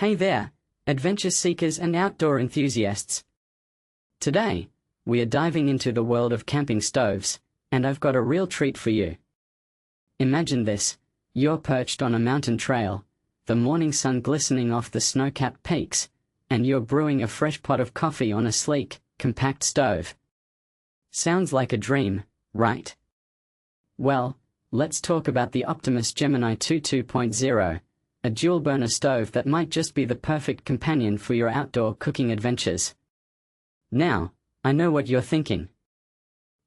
Hey there, adventure seekers and outdoor enthusiasts. Today, we are diving into the world of camping stoves, and I've got a real treat for you. Imagine this: you're perched on a mountain trail, the morning sun glistening off the snow-capped peaks, and you're brewing a fresh pot of coffee on a sleek, compact stove. Sounds like a dream, right? Well, let's talk about the Optimus Gemini II 2.0, a dual-burner stove that might just be the perfect companion for your outdoor cooking adventures. Now, I know what you're thinking.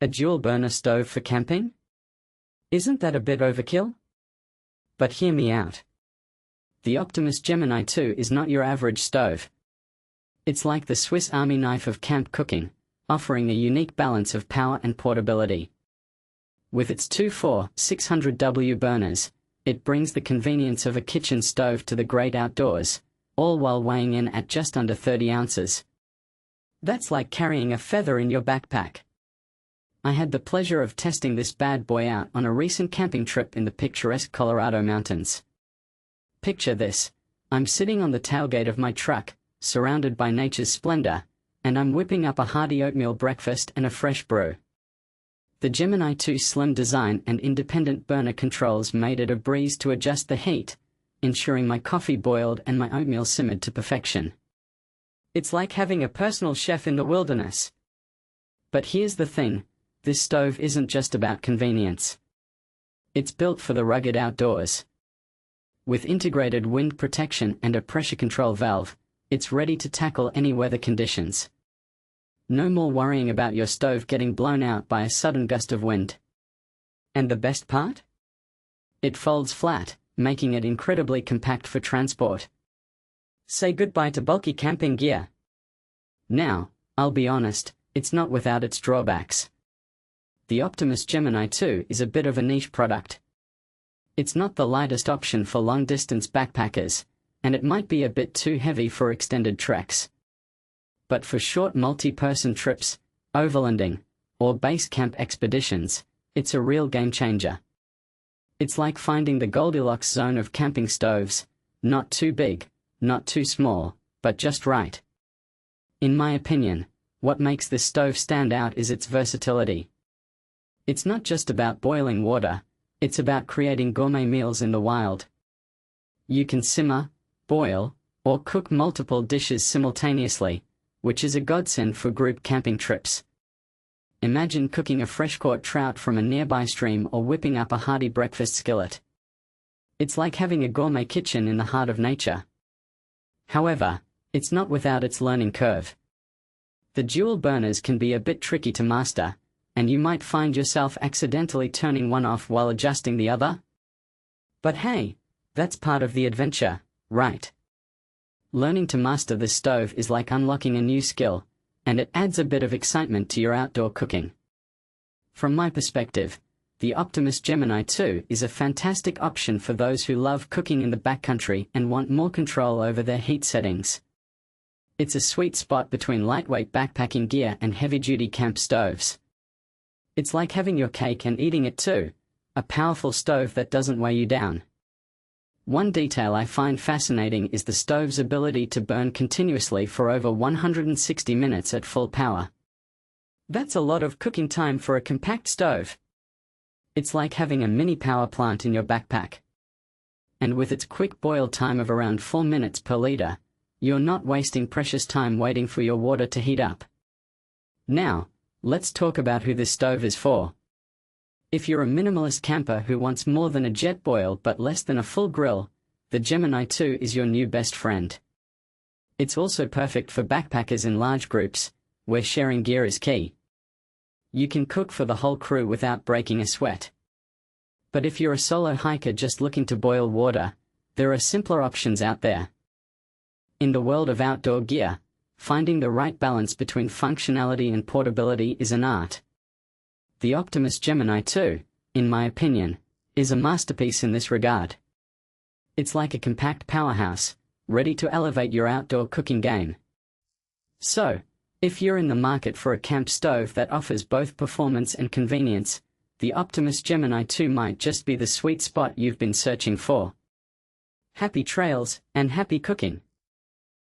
A dual-burner stove for camping? Isn't that a bit overkill? But hear me out. The Optimus Gemini II is not your average stove. It's like the Swiss Army knife of camp cooking, offering a unique balance of power and portability. With its two 600W burners, it brings the convenience of a kitchen stove to the great outdoors, all while weighing in at just under 30 ounces. That's like carrying a feather in your backpack. I had the pleasure of testing this bad boy out on a recent camping trip in the picturesque Colorado mountains. Picture this: I'm sitting on the tailgate of my truck, surrounded by nature's splendor, and I'm whipping up a hearty oatmeal breakfast and a fresh brew. The Gemini 2's slim design and independent burner controls made it a breeze to adjust the heat, ensuring my coffee boiled and my oatmeal simmered to perfection. It's like having a personal chef in the wilderness. But here's the thing: this stove isn't just about convenience. It's built for the rugged outdoors. With integrated wind protection and a pressure control valve, it's ready to tackle any weather conditions. No more worrying about your stove getting blown out by a sudden gust of wind. And the best part? It folds flat, making it incredibly compact for transport. Say goodbye to bulky camping gear. Now, I'll be honest, it's not without its drawbacks. The Optimus Gemini II is a bit of a niche product. It's not the lightest option for long-distance backpackers, and it might be a bit too heavy for extended treks. But for short multi-person trips, overlanding, or base camp expeditions, it's a real game-changer. It's like finding the Goldilocks zone of camping stoves: not too big, not too small, but just right. In my opinion, what makes this stove stand out is its versatility. It's not just about boiling water, it's about creating gourmet meals in the wild. You can simmer, boil, or cook multiple dishes simultaneously, which is a godsend for group camping trips. Imagine cooking a fresh-caught trout from a nearby stream or whipping up a hearty breakfast skillet. It's like having a gourmet kitchen in the heart of nature. However, it's not without its learning curve. The dual burners can be a bit tricky to master, and you might find yourself accidentally turning one off while adjusting the other. But hey, that's part of the adventure, right? Learning to master this stove is like unlocking a new skill, and it adds a bit of excitement to your outdoor cooking. From my perspective, the Optimus Gemini II is a fantastic option for those who love cooking in the backcountry and want more control over their heat settings. It's a sweet spot between lightweight backpacking gear and heavy-duty camp stoves. It's like having your cake and eating it too: a powerful stove that doesn't weigh you down. One detail I find fascinating is the stove's ability to burn continuously for over 160 minutes at full power. That's a lot of cooking time for a compact stove. It's like having a mini power plant in your backpack. And with its quick boil time of around 4 minutes per liter, you're not wasting precious time waiting for your water to heat up. Now, let's talk about who this stove is for. If you're a minimalist camper who wants more than a Jetboil but less than a full grill, the Gemini 2 is your new best friend. It's also perfect for backpackers in large groups, where sharing gear is key. You can cook for the whole crew without breaking a sweat. But if you're a solo hiker just looking to boil water, there are simpler options out there. In the world of outdoor gear, finding the right balance between functionality and portability is an art. The Optimus Gemini II, in my opinion, is a masterpiece in this regard. It's like a compact powerhouse, ready to elevate your outdoor cooking game. So, if you're in the market for a camp stove that offers both performance and convenience, the Optimus Gemini II might just be the sweet spot you've been searching for. Happy trails, and happy cooking!